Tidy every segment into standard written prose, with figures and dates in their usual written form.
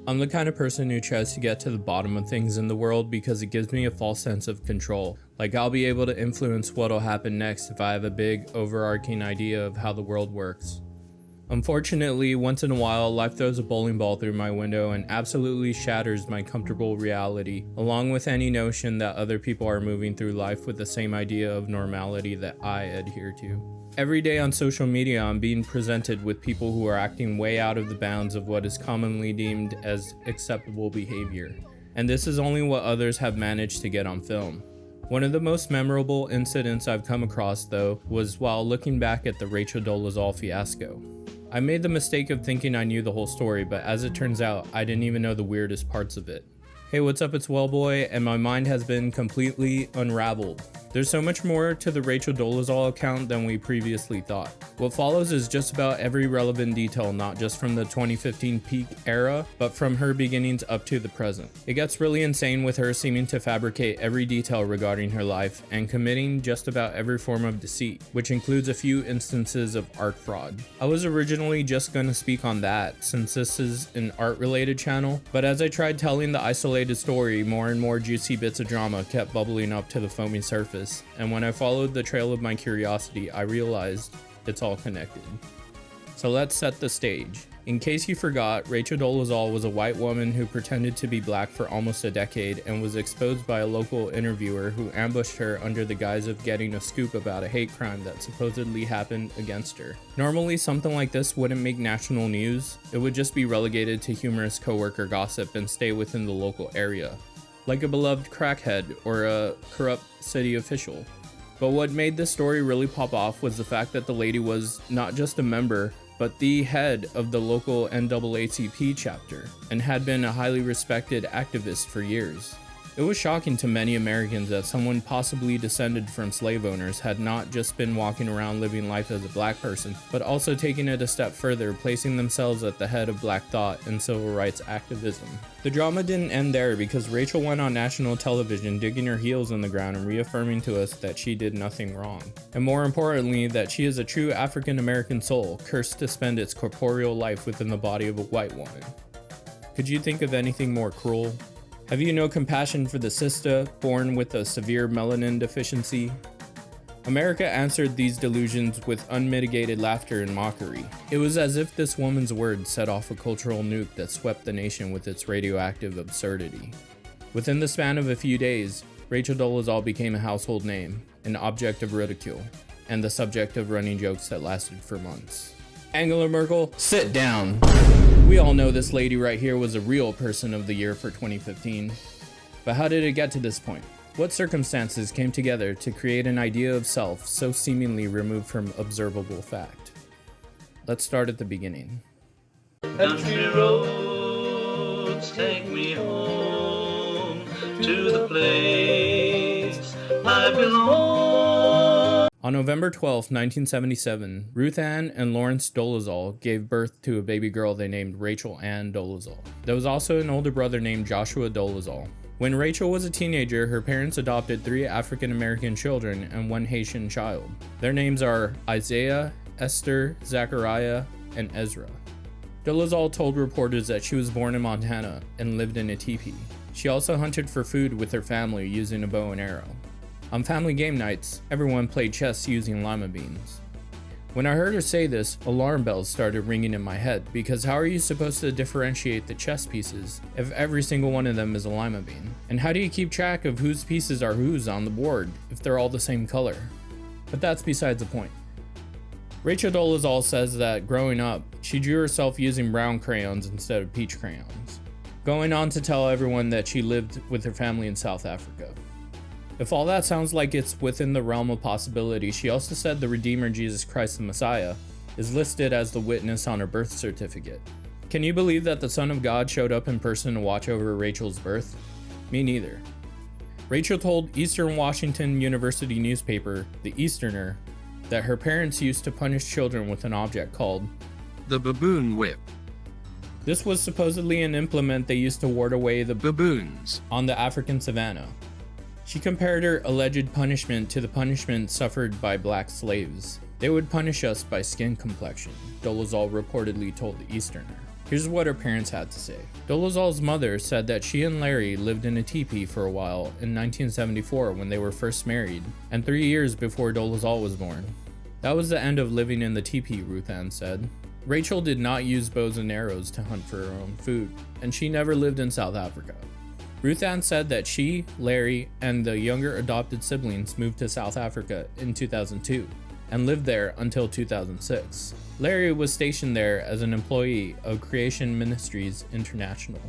I'm the kind of person who tries to get to the bottom of things in the world because it gives me a false sense of control. Like I'll be able to influence what'll happen next if I have a big, overarching idea of how the world works. Unfortunately, once in a while, life throws a bowling ball through my window and absolutely shatters my comfortable reality, along with any notion that other people are moving through life with the same idea of normality that I adhere to. Every day on social media, I'm being presented with people who are acting way out of the bounds of what is commonly deemed as acceptable behavior. And this is only what others have managed to get on film. One of the most memorable incidents I've come across, though, was while looking back at the Rachel Dolezal fiasco. I made the mistake of thinking I knew the whole story, but as it turns out, I didn't even know the weirdest parts of it. Hey, what's up? It's Wellboy, and my mind has been completely unraveled. There's so much more to the Rachel Dolezal account than we previously thought. What follows is just about every relevant detail, not just from the 2015 peak era, but from her beginnings up to the present. It gets really insane with her seeming to fabricate every detail regarding her life and committing just about every form of deceit, which includes a few instances of art fraud. I was originally just going to speak on that since this is an art-related channel, but as I tried telling the isolated story, more and more juicy bits of drama kept bubbling up to the foamy surface. And when I followed the trail of my curiosity, I realized it's all connected. So let's set the stage. In case you forgot, Rachel Dolezal was a white woman who pretended to be black for almost a decade and was exposed by a local interviewer who ambushed her under the guise of getting a scoop about a hate crime that supposedly happened against her. Normally, something like this wouldn't make national news. It would just be relegated to humorous coworker gossip and stay within the local area, like a beloved crackhead or a corrupt city official. But what made this story really pop off was the fact that the lady was not just a member, but the head of the local NAACP chapter, and had been a highly respected activist for years. It was shocking to many Americans that someone possibly descended from slave owners had not just been walking around living life as a black person, but also taking it a step further, placing themselves at the head of black thought and civil rights activism. The drama didn't end there because Rachel went on national television digging her heels in the ground and reaffirming to us that she did nothing wrong. And more importantly, that she is a true African American soul, cursed to spend its corporeal life within the body of a white woman. Could you think of anything more cruel? Have you no compassion for the sister born with a severe melanin deficiency? America answered these delusions with unmitigated laughter and mockery. It was as if this woman's words set off a cultural nuke that swept the nation with its radioactive absurdity. Within the span of a few days, Rachel Dolezal became a household name, an object of ridicule, and the subject of running jokes that lasted for months. Angela Merkel, sit down. We all know this lady right here was a real person of the year for 2015. But how did it get to this point? What circumstances came together to create an idea of self so seemingly removed from observable fact? Let's start at the beginning. Country roads take me home to the place I belong. On November 12, 1977, Ruth Ann and Lawrence Dolezal gave birth to a baby girl they named Rachel Ann Dolezal. There was also an older brother named Joshua Dolezal. When Rachel was a teenager, her parents adopted 3 African American children and 1 Haitian child. Their names are Isaiah, Esther, Zachariah, and Ezra. Dolezal told reporters that she was born in Montana and lived in a teepee. She also hunted for food with her family using a bow and arrow. On family game nights, everyone played chess using lima beans. When I heard her say this, alarm bells started ringing in my head, because how are you supposed to differentiate the chess pieces if every single one of them is a lima bean? And how do you keep track of whose pieces are whose on the board if they're all the same color? But that's besides the point. Rachel Dolezal says that growing up, she drew herself using brown crayons instead of peach crayons, going on to tell everyone that she lived with her family in South Africa. If all that sounds like it's within the realm of possibility, she also said the Redeemer Jesus Christ the Messiah is listed as the witness on her birth certificate. Can you believe that the Son of God showed up in person to watch over Rachel's birth? Me neither. Rachel told Eastern Washington University newspaper, The Easterner, that her parents used to punish children with an object called the baboon whip. This was supposedly an implement they used to ward away the baboons on the African savanna. She compared her alleged punishment to the punishment suffered by black slaves. They would punish us by skin complexion, Dolezal reportedly told the Easterner. Here's what her parents had to say. Dolezal's mother said that she and Larry lived in a teepee for a while in 1974 when they were first married, and 3 years before Dolezal was born. That was the end of living in the teepee, Ruth Ann said. Rachel did not use bows and arrows to hunt for her own food, and she never lived in South Africa. Ruth Ann said that she, Larry, and the younger adopted siblings moved to South Africa in 2002 and lived there until 2006. Larry was stationed there as an employee of Creation Ministries International,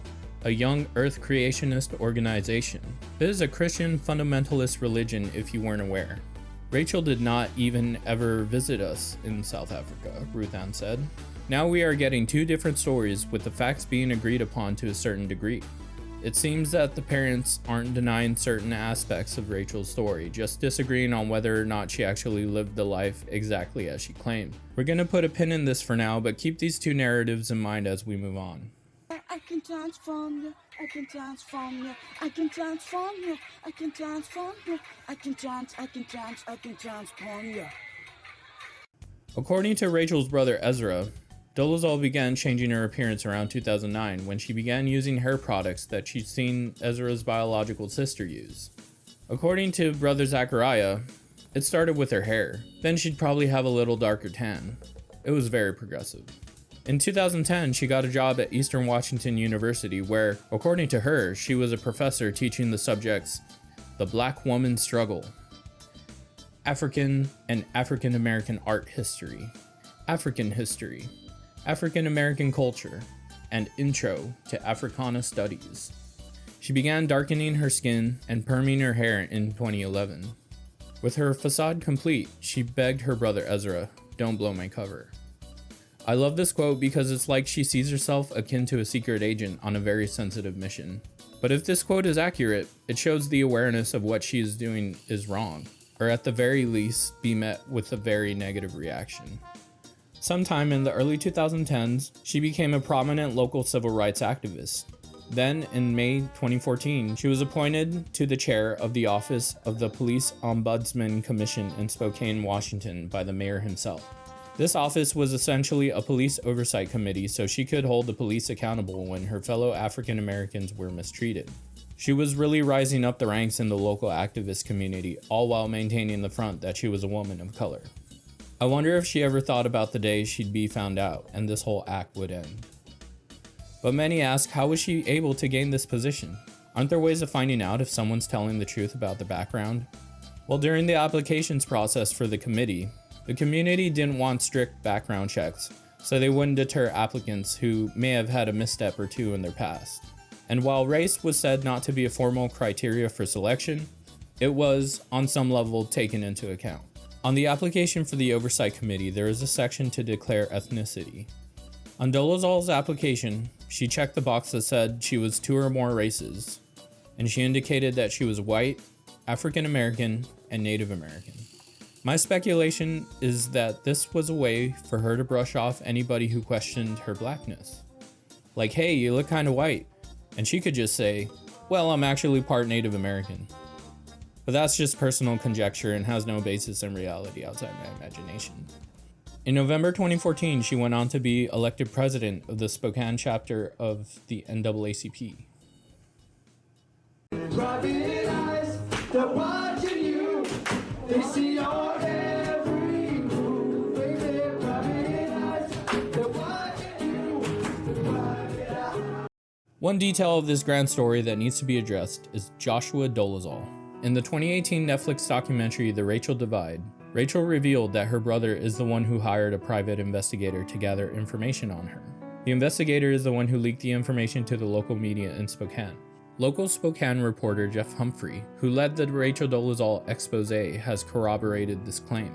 a young earth creationist organization. It is a Christian fundamentalist religion if you weren't aware. Rachel did not even ever visit us in South Africa, Ruth Ann said. Now we are getting two different stories with the facts being agreed upon to a certain degree. It seems that the parents aren't denying certain aspects of Rachel's story, just disagreeing on whether or not she actually lived the life exactly as she claimed. We're gonna put a pin in this for now, but keep these two narratives in mind as we move on. I can transform you, I can transform you, I can transform you, I can transform you, I can transform you. According to Rachel's brother Ezra, Dolezal began changing her appearance around 2009 when she began using hair products that she'd seen Ezra's biological sister use. According to brother Zachariah, it started with her hair. Then she'd probably have a little darker tan. It was very progressive. In 2010, she got a job at Eastern Washington University where, according to her, she was a professor teaching the subjects the Black Woman's Struggle, African and African American art history, African history, African American culture, and intro to Africana studies. She began darkening her skin and perming her hair in 2011. With her facade complete, she begged her brother Ezra, "Don't blow my cover." I love this quote because it's like she sees herself akin to a secret agent on a very sensitive mission. But if this quote is accurate, it shows the awareness of what she is doing is wrong, or at the very least be met with a very negative reaction. Sometime in the early 2010s, she became a prominent local civil rights activist. Then, in May 2014, she was appointed to the chair of the Office of the Police Ombudsman Commission in Spokane, Washington by the mayor himself. This office was essentially a police oversight committee so she could hold the police accountable when her fellow African Americans were mistreated. She was really rising up the ranks in the local activist community, all while maintaining the front that she was a woman of color. I wonder if she ever thought about the day she'd be found out and this whole act would end. But many ask, how was she able to gain this position? Aren't there ways of finding out if someone's telling the truth about the background? Well, during the applications process for the committee, the community didn't want strict background checks, so they wouldn't deter applicants who may have had a misstep or two in their past. And while race was said not to be a formal criteria for selection, it was, on some level, taken into account. On the application for the Oversight Committee, there is a section to declare ethnicity. On Dolezal's application, she checked the box that said she was 2 or more races, and she indicated that she was white, African American, and Native American. My speculation is that this was a way for her to brush off anybody who questioned her blackness. Like, hey, you look kinda white. And she could just say, well, I'm actually part Native American. But that's just personal conjecture and has no basis in reality outside my imagination. In November 2014, she went on to be elected president of the Spokane chapter of the NAACP. Private eyes, they're watching you. They see your every move. Baby, private eyes, they're watching you. Private eyes. One detail of this grand story that needs to be addressed is Joshua Dolezal. In the 2018 Netflix documentary The Rachel Divide, Rachel revealed that her brother is the one who hired a private investigator to gather information on her. The investigator is the one who leaked the information to the local media in Spokane. Local Spokane reporter Jeff Humphrey, who led the Rachel Dolezal expose, has corroborated this claim.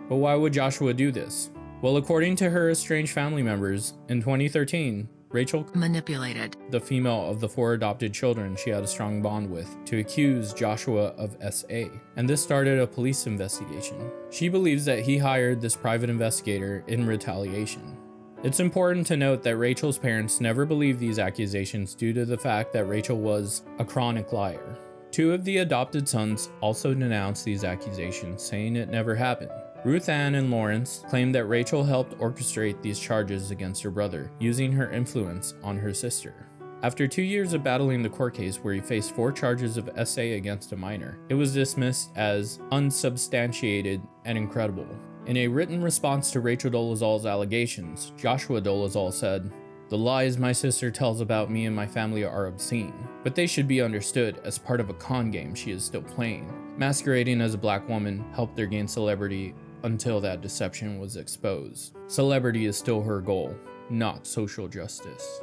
But why would Joshua do this? Well, according to her estranged family members, in 2013, Rachel manipulated the female of the 4 adopted children she had a strong bond with to accuse Joshua of SA, and this started a police investigation. She believes that he hired this private investigator in retaliation. It's important to note that Rachel's parents never believed these accusations due to the fact that Rachel was a chronic liar. 2 of the adopted sons also denounced these accusations, saying it never happened. Ruth Ann and Lawrence claimed that Rachel helped orchestrate these charges against her brother, using her influence on her sister. After 2 years of battling the court case where he faced 4 charges of SA against a minor, it was dismissed as unsubstantiated and incredible. In a written response to Rachel Dolezal's allegations, Joshua Dolezal said, "The lies my sister tells about me and my family are obscene, but they should be understood as part of a con game she is still playing. Masquerading as a black woman helped her gain celebrity until that deception was exposed. Celebrity is still her goal, not social justice."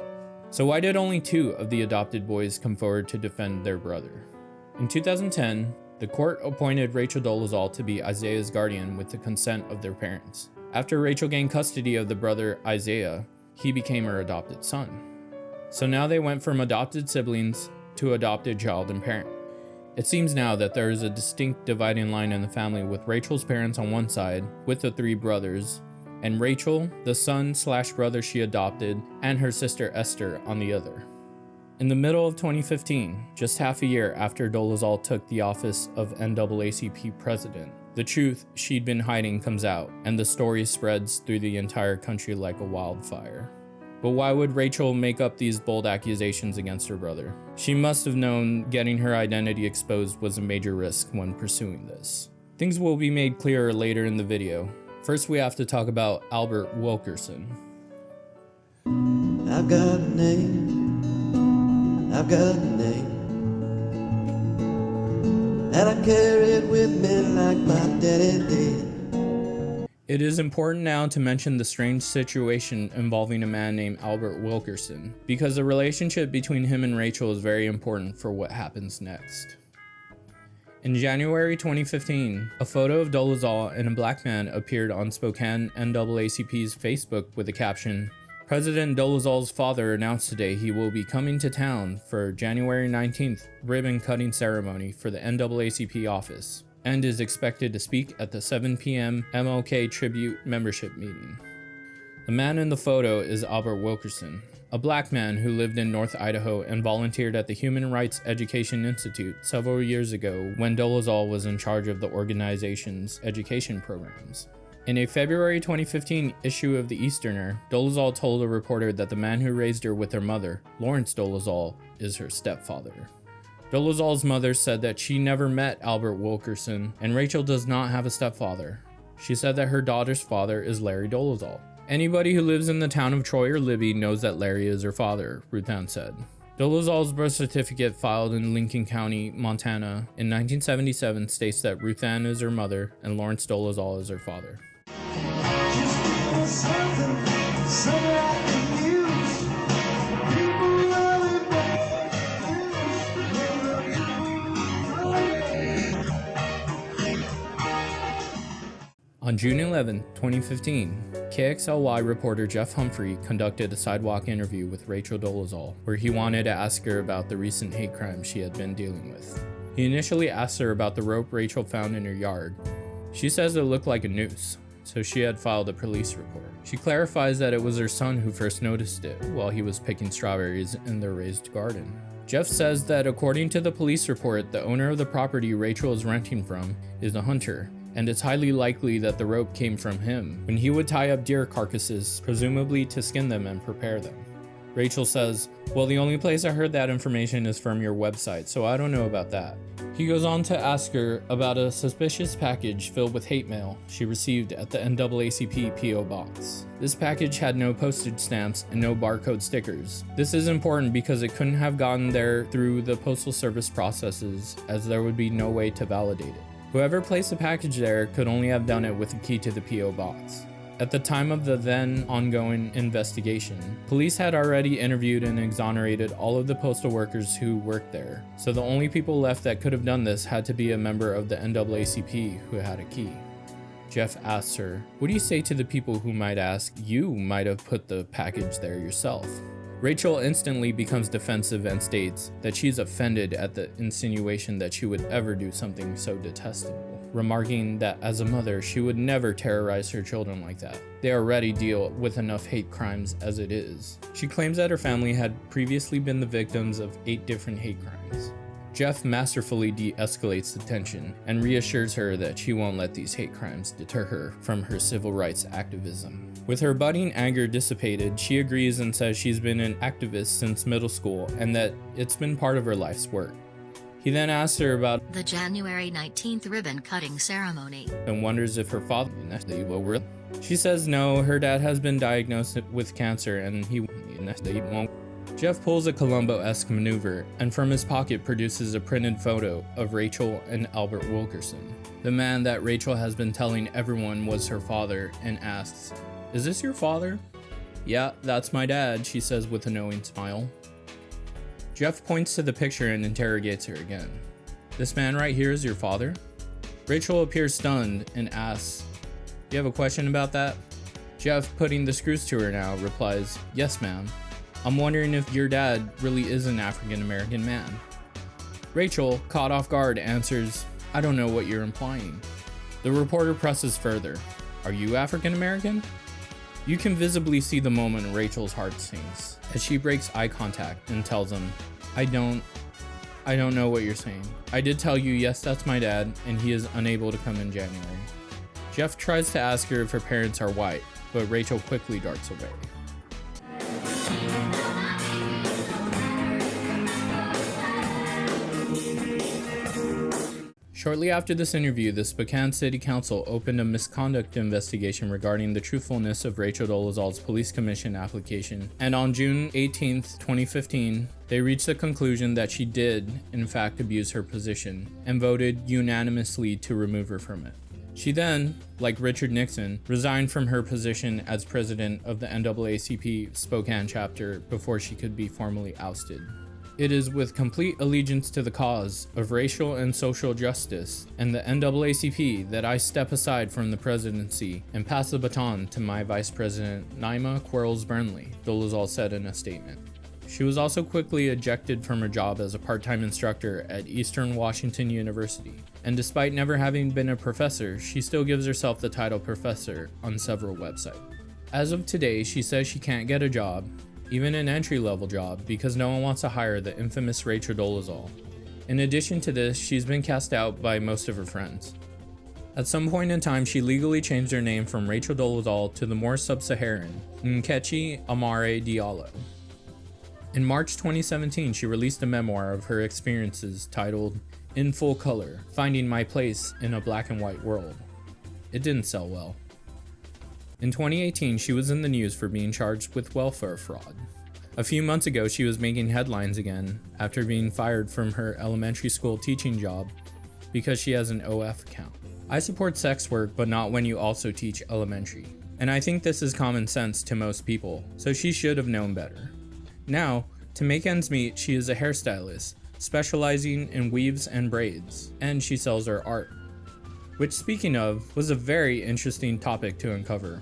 So why did only 2 of the adopted boys come forward to defend their brother? In 2010, the court appointed Rachel Dolezal to be Isaiah's guardian with the consent of their parents. After Rachel gained custody of the brother Isaiah, he became her adopted son. So now they went from adopted siblings to adopted child and parent. It seems now that there is a distinct dividing line in the family, with Rachel's parents on one side with the 3 brothers, and Rachel, the son/brother she adopted, and her sister Esther on the other. In the middle of 2015, just half a year after Dolezal took the office of NAACP president, the truth she'd been hiding comes out, and the story spreads through the entire country like a wildfire. But why would Rachel make up these bold accusations against her brother? She must have known getting her identity exposed was a major risk when pursuing this. Things will be made clearer later in the video. First, we have to talk about Albert Wilkerson. I've got a name, I've got a name, and I carry it with me like my daddy did. It is important now to mention the strange situation involving a man named Albert Wilkerson, because the relationship between him and Rachel is very important for what happens next. In January 2015, a photo of Dolezal and a black man appeared on Spokane NAACP's Facebook with the caption, "President Dolezal's father announced today he will be coming to town for January 19th ribbon cutting ceremony for the NAACP office, and is expected to speak at the 7 p.m. MLK Tribute membership meeting." The man in the photo is Albert Wilkerson, a black man who lived in North Idaho and volunteered at the Human Rights Education Institute several years ago when Dolezal was in charge of the organization's education programs. In a February 2015 issue of The Easterner, Dolezal told a reporter that the man who raised her with her mother, Lawrence Dolezal, is her stepfather. Dolezal's mother said that she never met Albert Wilkerson, and Rachel does not have a stepfather. She said that her daughter's father is Larry Dolezal. "Anybody who lives in the town of Troy or Libby knows that Larry is her father," Ruth Ann said. Dolezal's birth certificate filed in Lincoln County, Montana in 1977 states that Ruth Ann is her mother and Lawrence Dolezal is her father. On June 11, 2015, KXLY reporter Jeff Humphrey conducted a sidewalk interview with Rachel Dolezal, where he wanted to ask her about the recent hate crimes she had been dealing with. He initially asked her about the rope Rachel found in her yard. She says it looked like a noose, so she had filed a police report. She clarifies that it was her son who first noticed it while he was picking strawberries in their raised garden. Jeff says that according to the police report, the owner of the property Rachel is renting from is a hunter, and it's highly likely that the rope came from him when he would tie up deer carcasses, presumably to skin them and prepare them. Rachel says, "Well, the only place I heard that information is from your website, so I don't know about that." He goes on to ask her about a suspicious package filled with hate mail she received at the NAACP PO box. This package had no postage stamps and no barcode stickers. This is important because it couldn't have gotten there through the Postal Service processes, as there would be no way to validate it. Whoever placed the package there could only have done it with a key to the PO box. At the time of the then ongoing investigation, police had already interviewed and exonerated all of the postal workers who worked there, so the only people left that could have done this had to be a member of the NAACP who had a key. Jeff asks her, "What do you say to the people who might ask, you might have put the package there yourself?" Rachel instantly becomes defensive and states that she's offended at the insinuation that she would ever do something so detestable, remarking that as a mother, she would never terrorize her children like that. They already deal with enough hate crimes as it is. She claims that her family had previously been the victims of 8 different hate crimes. Jeff masterfully de-escalates the tension and reassures her that she won't let these hate crimes deter her from her civil rights activism. With her budding anger dissipated, she agrees and says she's been an activist since middle school and that it's been part of her life's work. He then asks her about the January 19th ribbon-cutting ceremony and wonders if her father will. She says no, her dad has been diagnosed with cancer and he won't. Jeff pulls a Columbo-esque maneuver and from his pocket produces a printed photo of Rachel and Albert Wilkerson, the man that Rachel has been telling everyone was her father, and asks, "Is this your father?" "Yeah, that's my dad," she says with a knowing smile. Jeff points to the picture and interrogates her again. "This man right here is your father?" Rachel appears stunned and asks, "Do you have a question about that?" Jeff, putting the screws to her now, replies, "Yes, ma'am. I'm wondering if your dad really is an African American man." Rachel, caught off guard, answers, "I don't know what you're implying." The reporter presses further, "Are you African American?" You can visibly see the moment Rachel's heart sinks as she breaks eye contact and tells him, I don't know what you're saying. I did tell you, yes, that's my dad, and he is unable to come in January." Jeff tries to ask her if her parents are white, but Rachel quickly darts away. Shortly after this interview, the Spokane City Council opened a misconduct investigation regarding the truthfulness of Rachel Dolezal's police commission application, and on June 18, 2015, they reached the conclusion that she did, in fact, abuse her position, and voted unanimously to remove her from it. She then, like Richard Nixon, resigned from her position as president of the NAACP Spokane chapter before she could be formally ousted. It is with complete allegiance to the cause of racial and social justice and the NAACP that I step aside from the presidency and pass the baton to my Vice President, Naima Quarles-Burnley, Dolezal said in a statement. She was also quickly ejected from her job as a part-time instructor at Eastern Washington University, and despite never having been a professor, she still gives herself the title professor on several websites. As of today, she says she can't get a job, even an entry-level job, because no one wants to hire the infamous Rachel Dolezal. In addition to this, she's been cast out by most of her friends. At some point in time, she legally changed her name from Rachel Dolezal to the more sub-Saharan Nkechi Amare Diallo. In March 2017, she released a memoir of her experiences titled In Full Color: Finding My Place in a Black and White World. It didn't sell well. In 2018, she was in the news for being charged with welfare fraud. A few months ago, she was making headlines again after being fired from her elementary school teaching job because she has an OF account. I support sex work, but not when you also teach elementary. And I think this is common sense to most people, so she should have known better. Now, to make ends meet, she is a hairstylist, specializing in weaves and braids, and she sells her art. Which, speaking of, was a very interesting topic to uncover.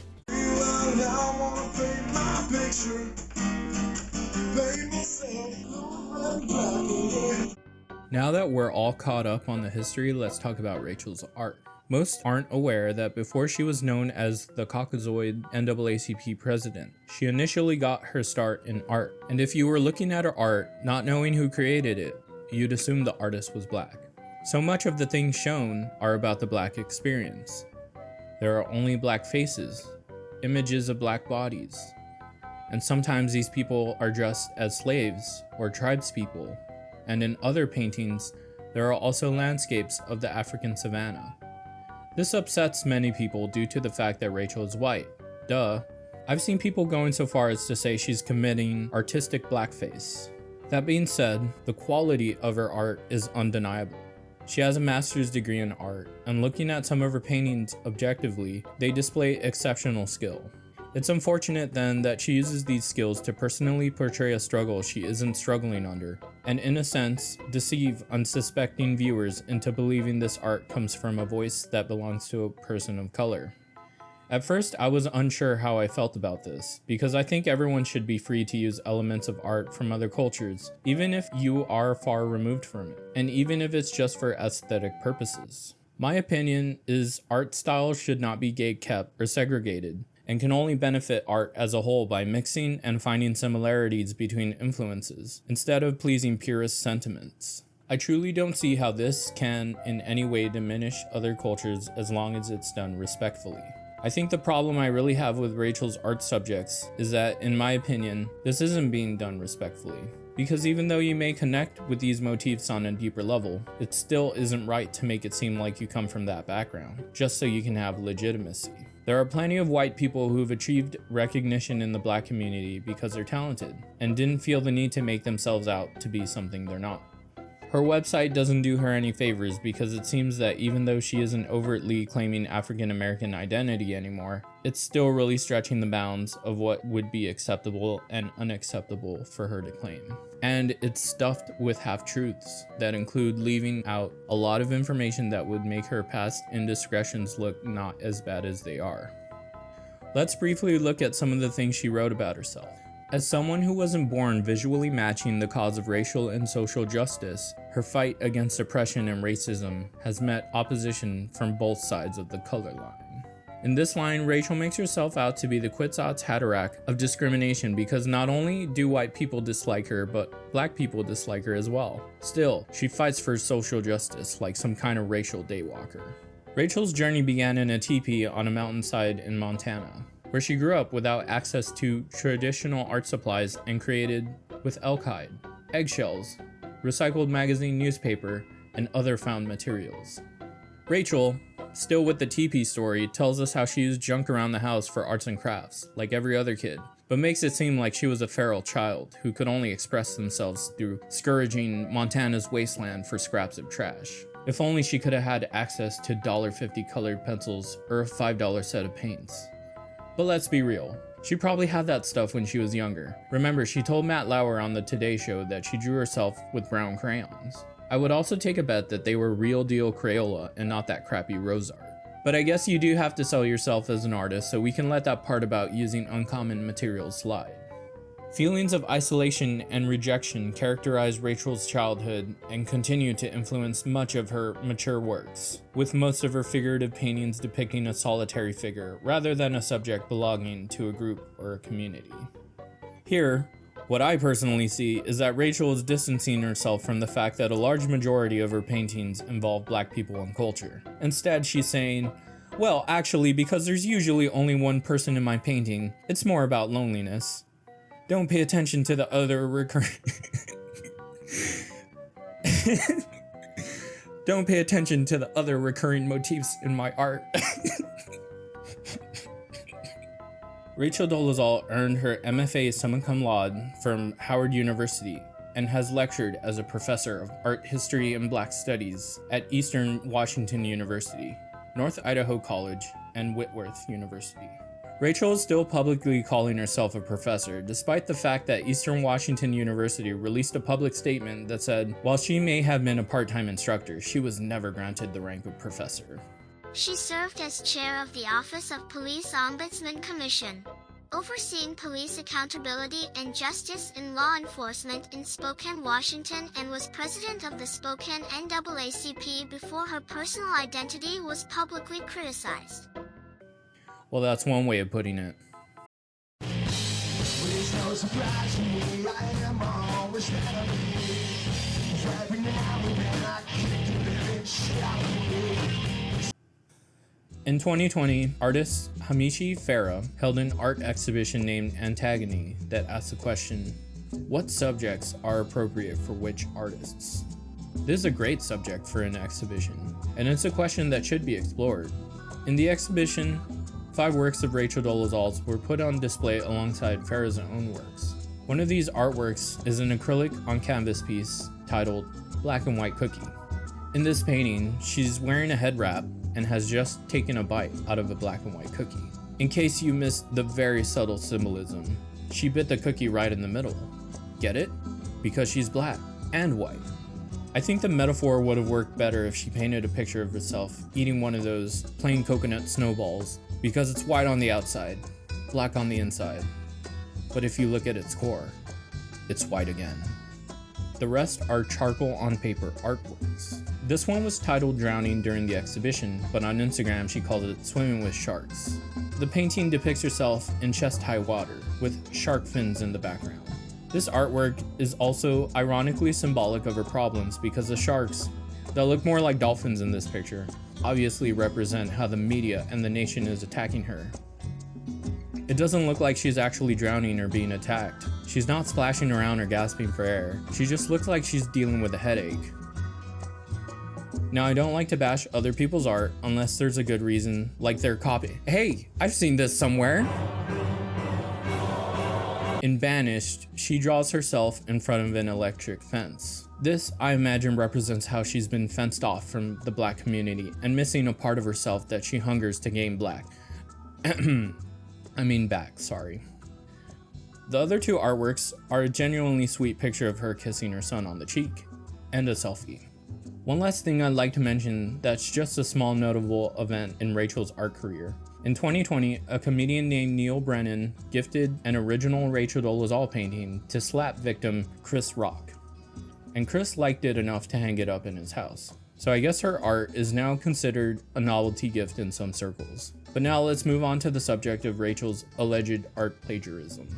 Now that we're all caught up on the history, let's talk about Rachel's art. Most aren't aware that before she was known as the Caucasoid NAACP president, she initially got her start in art. And if you were looking at her art, not knowing who created it, you'd assume the artist was black. So much of the things shown are about the black experience. There are only black faces, images of black bodies, and sometimes these people are dressed as slaves or tribespeople, and in other paintings, there are also landscapes of the African savanna. This upsets many people due to the fact that Rachel is white. Duh. I've seen people going so far as to say she's committing artistic blackface. That being said, the quality of her art is undeniable. She has a master's degree in art, and looking at some of her paintings objectively, they display exceptional skill. It's unfortunate then that she uses these skills to personally portray a struggle she isn't struggling under, and in a sense, deceive unsuspecting viewers into believing this art comes from a voice that belongs to a person of color. At first, I was unsure how I felt about this, because I think everyone should be free to use elements of art from other cultures, even if you are far removed from it, and even if it's just for aesthetic purposes. My opinion is art styles should not be gatekept or segregated, and can only benefit art as a whole by mixing and finding similarities between influences, instead of pleasing purist sentiments. I truly don't see how this can in any way diminish other cultures as long as it's done respectfully. I think the problem I really have with Rachel's art subjects is that, in my opinion, this isn't being done respectfully. Because even though you may connect with these motifs on a deeper level, it still isn't right to make it seem like you come from that background, just so you can have legitimacy. There are plenty of white people who've achieved recognition in the black community because they're talented, and didn't feel the need to make themselves out to be something they're not. Her website doesn't do her any favors because it seems that even though she isn't overtly claiming African American identity anymore, it's still really stretching the bounds of what would be acceptable and unacceptable for her to claim. And it's stuffed with half-truths that include leaving out a lot of information that would make her past indiscretions look not as bad as they are. Let's briefly look at some of the things she wrote about herself. As someone who wasn't born visually matching the cause of racial and social justice, her fight against oppression and racism has met opposition from both sides of the color line. In this line, Rachel makes herself out to be the Quetzalcoatl Haderach of discrimination because not only do white people dislike her, but black people dislike her as well. Still, she fights for social justice like some kind of racial daywalker. Rachel's journey began in a teepee on a mountainside in Montana, where she grew up without access to traditional art supplies and created with elk hide, eggshells, recycled magazine newspaper, and other found materials. Rachel, still with the teepee story, tells us how she used junk around the house for arts and crafts, like every other kid, but makes it seem like she was a feral child who could only express themselves through scourging Montana's wasteland for scraps of trash. If only she could have had access to $1.50 colored pencils or a $5 set of paints. But let's be real, she probably had that stuff when she was younger. Remember, she told Matt Lauer on the Today Show that she drew herself with brown crayons. I would also take a bet that they were real deal Crayola and not that crappy rose art. But I guess you do have to sell yourself as an artist, so we can let that part about using uncommon materials slide. Feelings of isolation and rejection characterize Rachel's childhood and continue to influence much of her mature works, with most of her figurative paintings depicting a solitary figure rather than a subject belonging to a group or a community. Here, what I personally see is that Rachel is distancing herself from the fact that a large majority of her paintings involve black people and culture. Instead, she's saying, well, actually, because there's usually only one person in my painting, it's more about loneliness. Don't pay attention to the other Don't pay attention to the other recurring motifs in my art. Rachel Dolezal earned her MFA summa cum laude from Howard University and has lectured as a professor of art history and black studies at Eastern Washington University, North Idaho College, and Whitworth University. Rachel is still publicly calling herself a professor, despite the fact that Eastern Washington University released a public statement that said, while she may have been a part-time instructor, she was never granted the rank of professor. She served as chair of the Office of Police Ombudsman Commission, overseeing police accountability and justice in law enforcement in Spokane, Washington, and was president of the Spokane NAACP before her personal identity was publicly criticized. Well, that's one way of putting it. It's no surprise to me, I am always better than me. Driving now and then I kick the living shit out of me. In 2020, artist Hamishi Farah held an art exhibition named Antagony that asked the question, what subjects are appropriate for which artists? This is a great subject for an exhibition, and it's a question that should be explored. In the exhibition, 5 works of Rachel Dolezal's were put on display alongside Farah's own works. One of these artworks is an acrylic on canvas piece titled Black and White Cookie. In this painting, she's wearing a head wrap and has just taken a bite out of a black and white cookie. In case you missed the very subtle symbolism, she bit the cookie right in the middle. Get it? Because she's black and white. I think the metaphor would have worked better if she painted a picture of herself eating one of those plain coconut snowballs, because it's white on the outside, black on the inside. But if you look at its core, it's white again. The rest are charcoal on paper artworks. This one was titled Drowning during the exhibition, but on Instagram she called it Swimming with Sharks. The painting depicts herself in chest-high water, with shark fins in the background. This artwork is also ironically symbolic of her problems because the sharks, that look more like dolphins in this picture, obviously represent how the media and the nation is attacking her. It doesn't look like she's actually drowning or being attacked. She's not splashing around or gasping for air. She just looks like she's dealing with a headache. Now, I don't like to bash other people's art unless there's a good reason, like their copy. Hey, I've seen this somewhere. In Banished, she draws herself in front of an electric fence. This, I imagine, represents how she's been fenced off from the black community and missing a part of herself that she hungers to gain back, sorry. The other two artworks are a genuinely sweet picture of her kissing her son on the cheek, and a selfie. One last thing I'd like to mention that's just a small notable event in Rachel's art career. In 2020, a comedian named Neil Brennan gifted an original Rachel Dolezal painting to slap victim Chris Rock. And Chris liked it enough to hang it up in his house. So I guess her art is now considered a novelty gift in some circles. But now let's move on to the subject of Rachel's alleged art plagiarism.